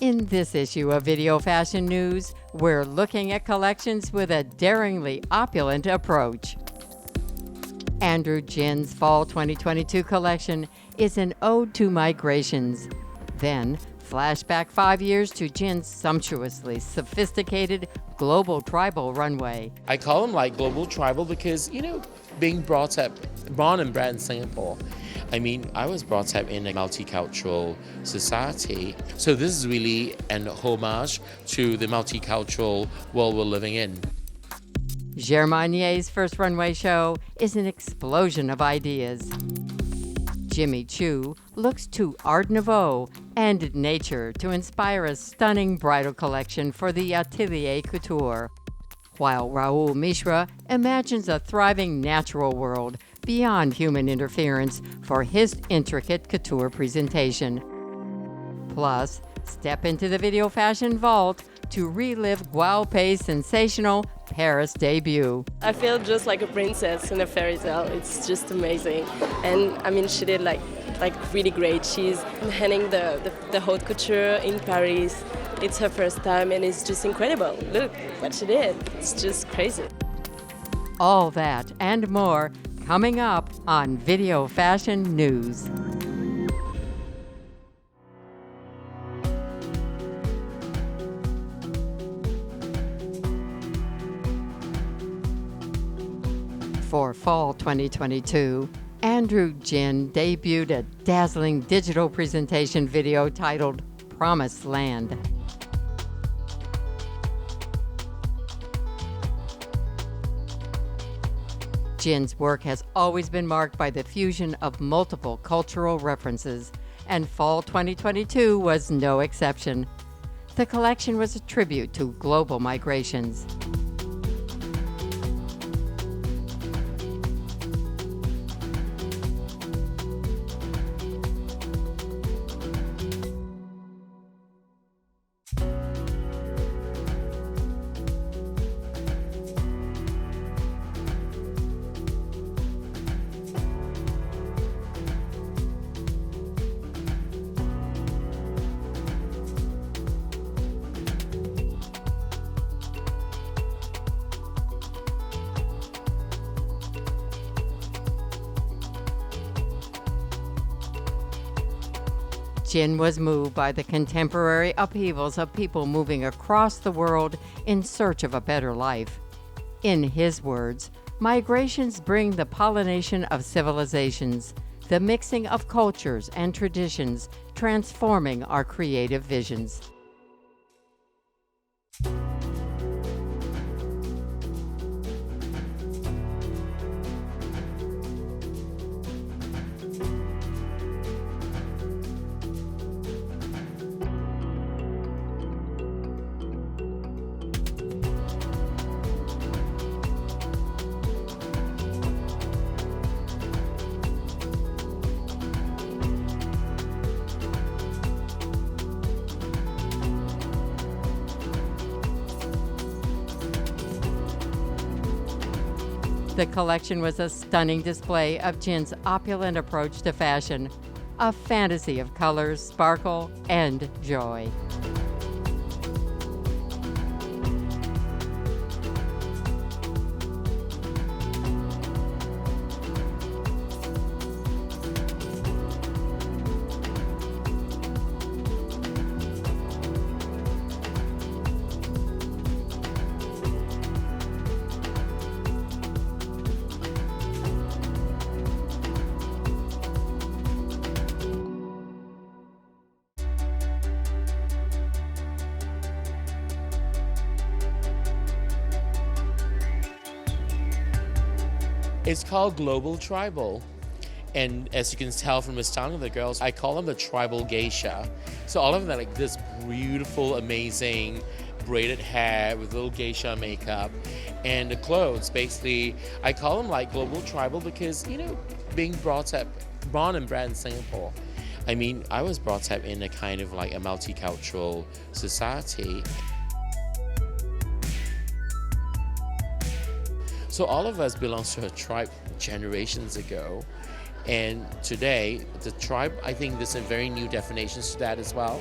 In this issue of Video Fashion News, we're looking at collections with a daringly opulent approach. Andrew Jin's Fall 2022 collection is an ode to migrations. Then, flashback 5 years to Jin's sumptuously sophisticated global tribal runway. I call them like global tribal because, being brought up, born and bred in Singapore, I was brought up in a multicultural society. So this is really an homage to the multicultural world we're living in. Germanier's first runway show is an explosion of ideas. Jimmy Choo looks to Art Nouveau and nature to inspire a stunning bridal collection for the Atelier Couture, while Rahul Mishra imagines a thriving natural world beyond human interference for his intricate couture presentation. Plus, step into the Video Fashion vault to relive Guo Pei's sensational Paris debut. I feel just like a princess in a fairy tale. It's just amazing. And she did like really great. She's handling the haute couture in Paris. It's her first time and it's just incredible. Look what she did. It's just crazy. All that and more coming up on Video Fashion News. For Fall 2022, Andrew Jin debuted a dazzling digital presentation video titled Promised Land. Jin's work has always been marked by the fusion of multiple cultural references, and Fall 2022 was no exception. The collection was a tribute to global migrations. Jin was moved by the contemporary upheavals of people moving across the world in search of a better life. In his words, migrations bring the pollination of civilizations, the mixing of cultures and traditions, transforming our creative visions. The collection was a stunning display of Jin's opulent approach to fashion, a fantasy of colors, sparkle, and joy. It's called Global Tribal. And as you can tell from the styling of the girls, I call them the tribal geisha. So all of them are like this beautiful, amazing braided hair with little geisha makeup. And the clothes, basically, I call them like global tribal because, being brought up, born and bred in Singapore, I was brought up in a kind of like a multicultural society. So all of us belongs to a tribe generations ago. And today, the tribe, I think there's some very new definitions to that as well.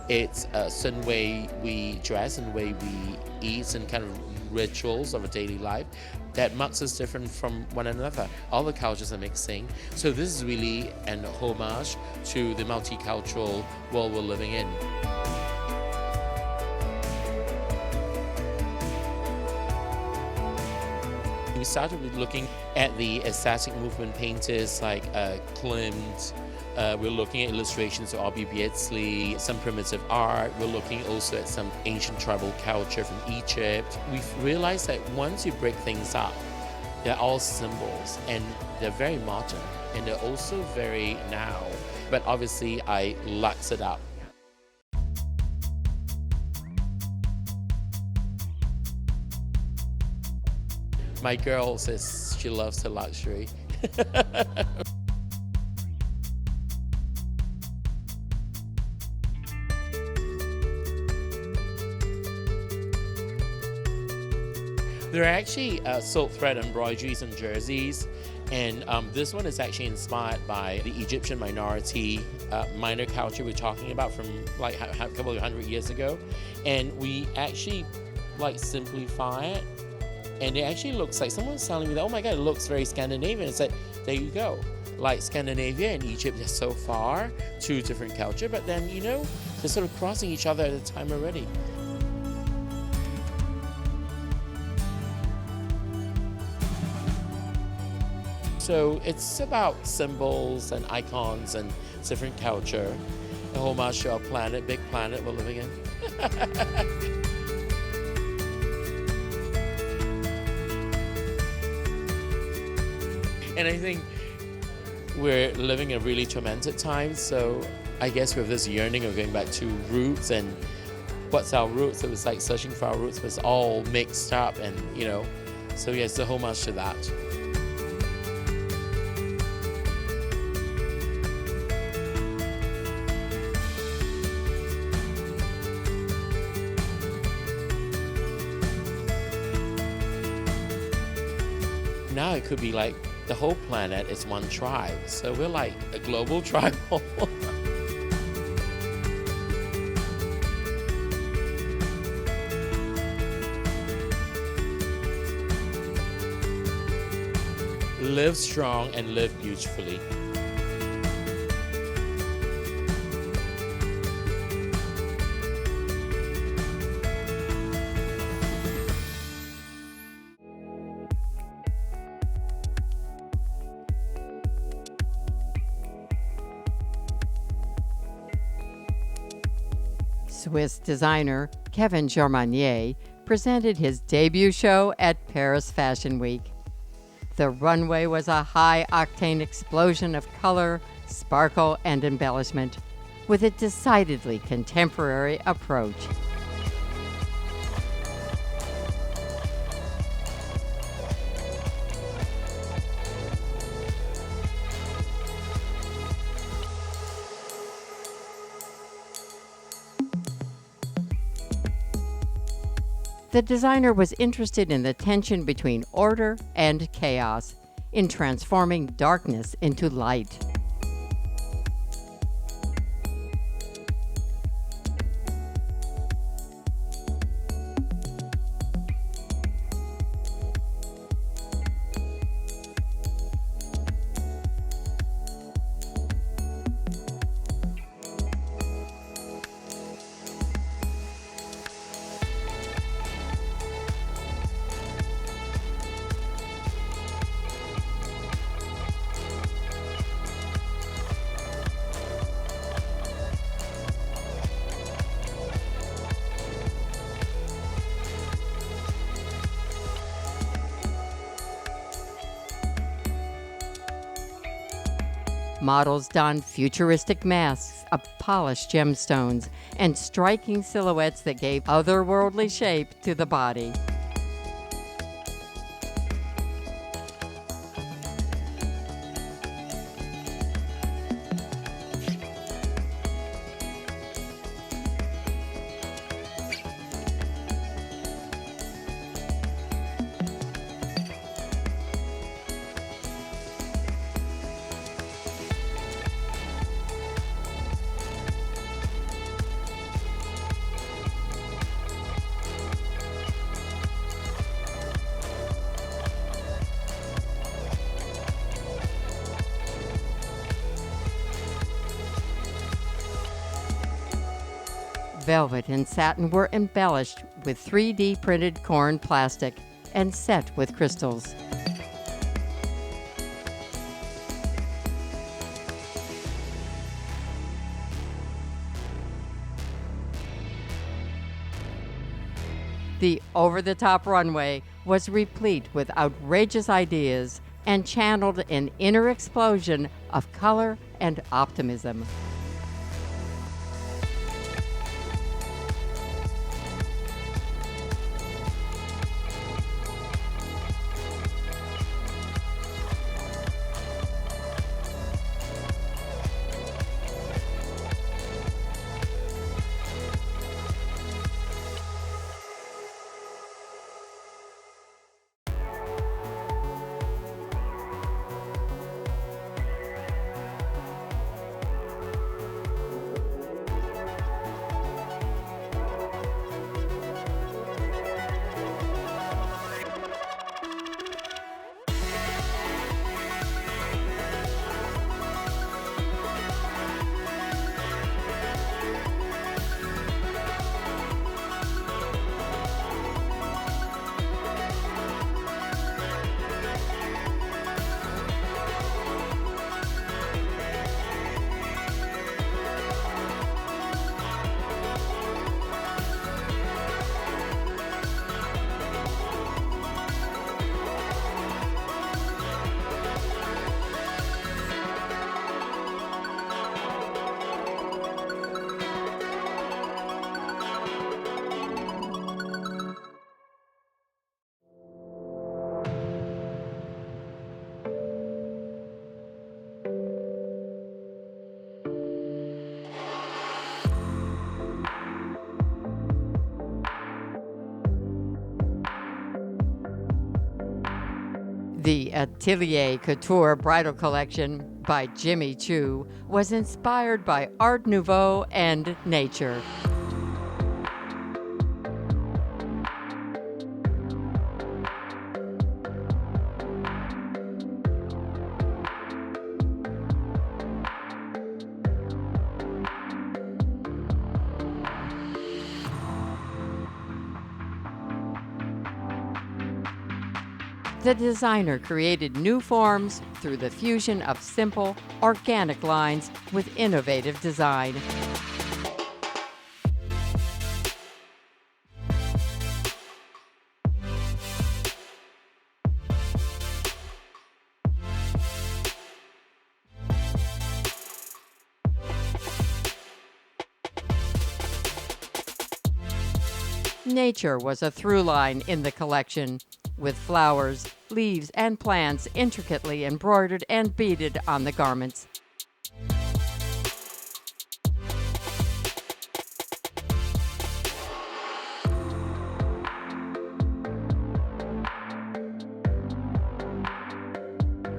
It's a certain way we dress and way we eat and kind of rituals of a daily life that marks us different from one another. All the cultures are mixing. So this is really an homage to the multicultural world we're living in. We started with looking at the aesthetic movement painters like Klimt. We're looking at illustrations of obviously some primitive art. We're looking also at some ancient tribal culture from Egypt. We've realized that once you break things up, they're all symbols and they're very modern and they're also very now. But obviously I lux it up. My girl says she loves her luxury. There are actually silk thread embroideries and jerseys, and this one is actually inspired by the Egyptian minority minor culture we're talking about from like a couple of 100 years ago, and we actually like simplify it, and it actually looks like someone's telling me that, oh my god, it looks very Scandinavian. It's like, there you go. Like Scandinavia and Egypt are so far, two different culture, but then they're sort of crossing each other at a time already. So it's about symbols and icons and different culture. A homage to our planet, big planet we're living in. And I think we're living in really tormented times, so I guess with this yearning of going back to roots and what's our roots, it was like searching for our roots, but it's all mixed up and, so yeah, it's a homage to that. Now it could be like the whole planet is one tribe. So we're like a global tribal. Live strong and live beautifully. Swiss designer Kevin Germanier presented his debut show at Paris Fashion Week. The runway was a high-octane explosion of color, sparkle, and embellishment, with a decidedly contemporary approach. The designer was interested in the tension between order and chaos, in transforming darkness into light. Models donned futuristic masks of polished gemstones and striking silhouettes that gave otherworldly shape to the body. Velvet and satin were embellished with 3D printed corn plastic and set with crystals. The over-the-top runway was replete with outrageous ideas and channeled an inner explosion of color and optimism. The Atelier Couture bridal collection by Jimmy Choo was inspired by Art Nouveau and nature. The designer created new forms through the fusion of simple, organic lines with innovative design. Nature was a through line in the collection, with flowers, leaves, and plants intricately embroidered and beaded on the garments.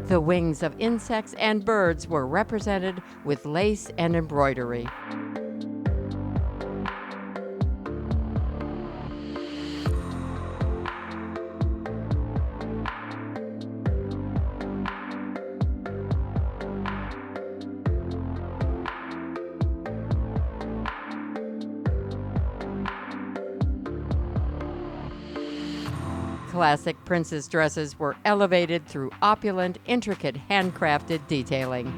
The wings of insects and birds were represented with lace and embroidery. Classic princess dresses were elevated through opulent, intricate handcrafted detailing.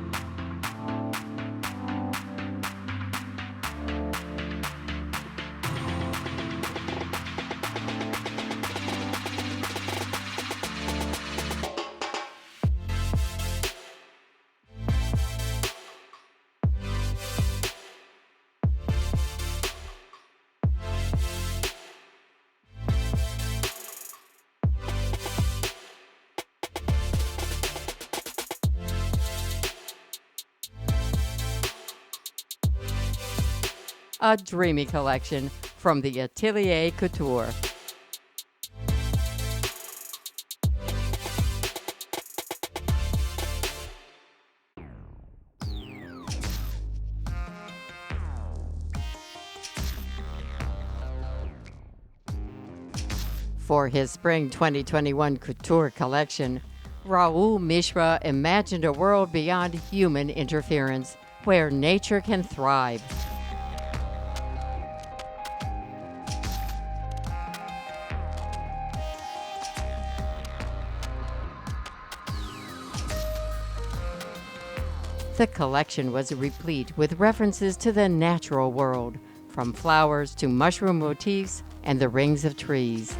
A dreamy collection from the Atelier Couture. For his Spring 2021 Couture collection, Rahul Mishra imagined a world beyond human interference, where nature can thrive. The collection was replete with references to the natural world, from flowers to mushroom motifs and the rings of trees.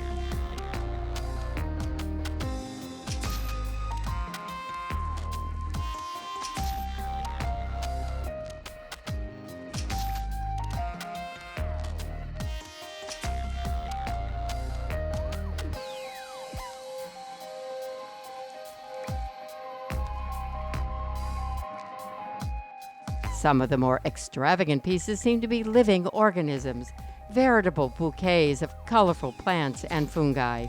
Some of the more extravagant pieces seem to be living organisms, veritable bouquets of colorful plants and fungi.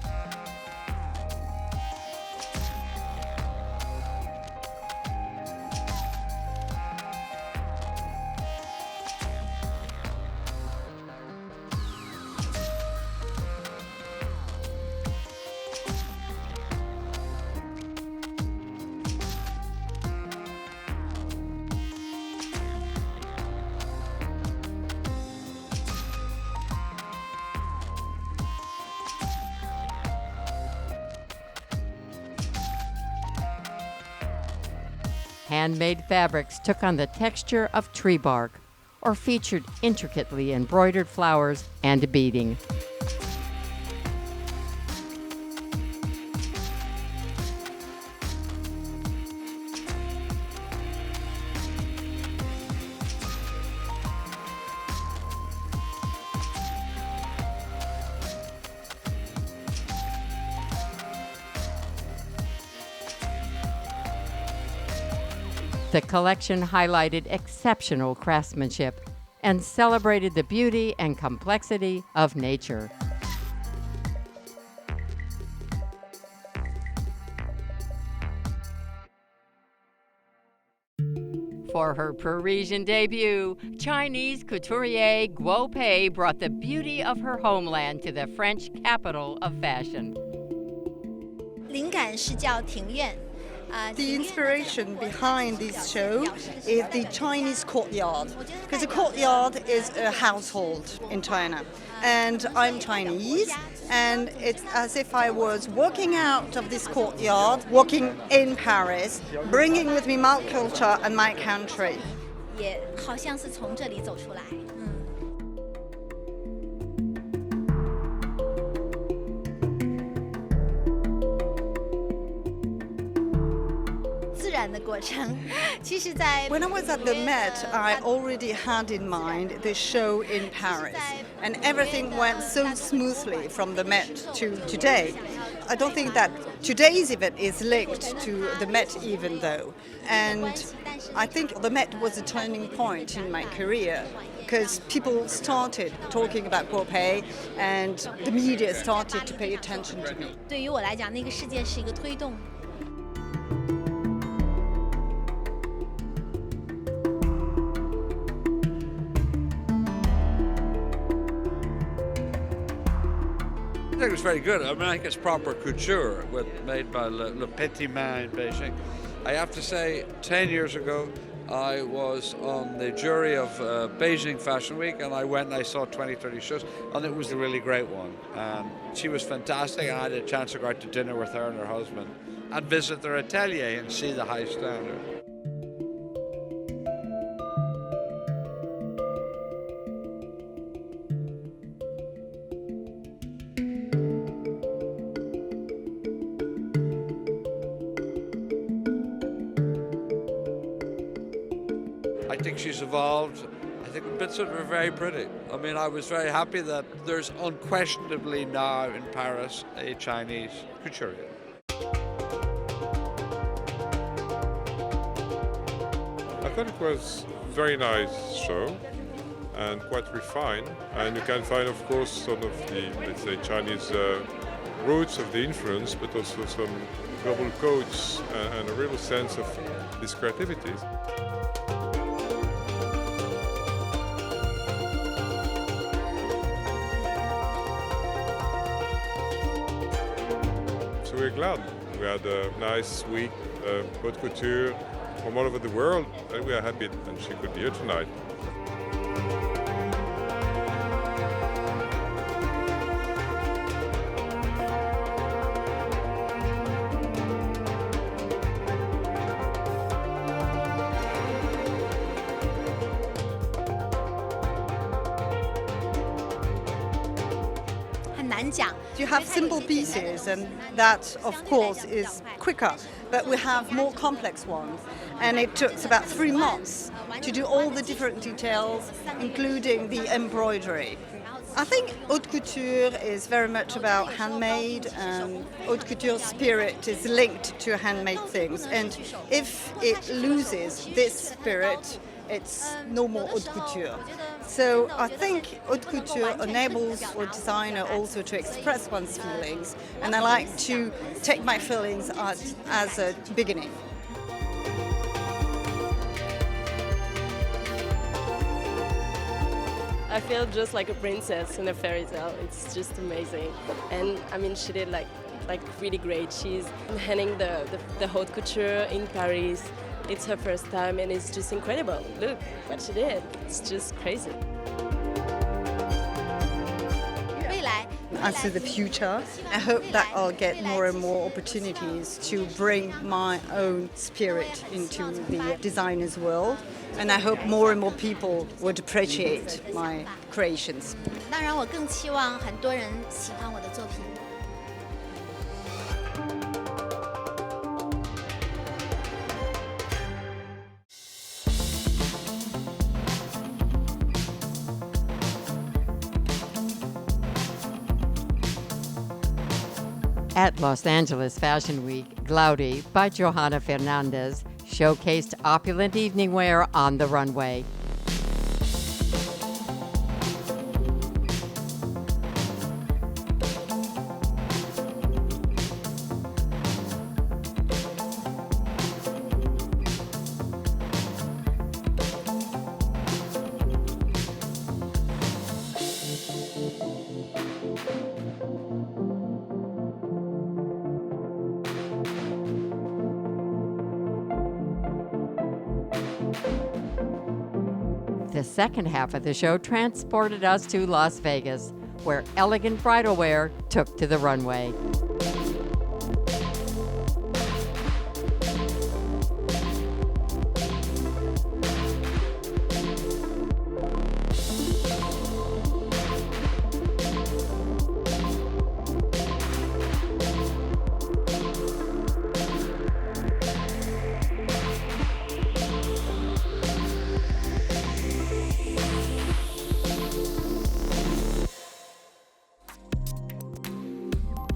Handmade fabrics took on the texture of tree bark or featured intricately embroidered flowers and beading. The collection highlighted exceptional craftsmanship and celebrated the beauty and complexity of nature. For her Parisian debut, Chinese couturier Guo Pei brought the beauty of her homeland to the French capital of fashion. 灵感是叫庭院。 The inspiration behind this show is the Chinese courtyard, because a courtyard is a household in China. And I'm Chinese, and it's as if I was walking out of this courtyard, walking in Paris, bringing with me my culture and my country. 也好像是从这里走出来。自然的过程，其实在 When I was at the Met, I already had in mind the show in Paris, and everything went so smoothly from the Met to today. I don't think that today's event is linked to the Met even though. And I think the Met was a turning point in my career because people started talking about Guo Pei and the media started to pay attention to me. 对于我来讲，那个事件是一个推动。 I think it was very good. I mean, I think it's proper couture made by Le Petit Main in Beijing. I have to say, 10 years ago, I was on the jury of Beijing Fashion Week, and I went and I saw 20, 30 shows, and it was a really great one. And she was fantastic, and I had a chance to go out to dinner with her and her husband and visit their atelier and see the high standard. I think she's evolved. I think the bits of it are very pretty. I mean, I was very happy that there's unquestionably now in Paris a Chinese couturier. I thought it was a very nice show and quite refined. And you can find, of course, some of the, let's say, Chinese roots of the influence, but also some global codes and a real sense of this creativity. So we're glad. We had a nice week, haute couture from all over the world, and we are happy that she could be here tonight. 难讲。 You have simple pieces, and that, of course, is quicker. But we have more complex ones, and it took about 3 months to do all the different details, including the embroidery. I think haute couture is very much about handmade, and haute couture spirit is linked to handmade things. And if it loses this spirit, it's no more haute couture. So I think haute couture enables a designer also to express one's feelings, and I like to take my feelings as a beginning. I feel just like a princess in a fairy tale. It's just amazing. And I mean, she did like really great. She's handling the haute couture in Paris. It's her first time and it's just incredible. Look what she did. It's just crazy. As to the future, I hope that I'll get more and more opportunities to bring my own spirit into the designer's world, and I hope more and more people would appreciate my creations. 当然，我更期望很多人喜欢我的作品。 At Los Angeles Fashion Week, Glaudi by Johanna Fernandez showcased opulent evening wear on the runway. The second half of the show transported us to Las Vegas, where elegant bridal wear took to the runway.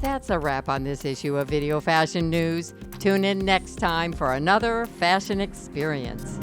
That's a wrap on this issue of Video Fashion News. Tune in next time for another fashion experience.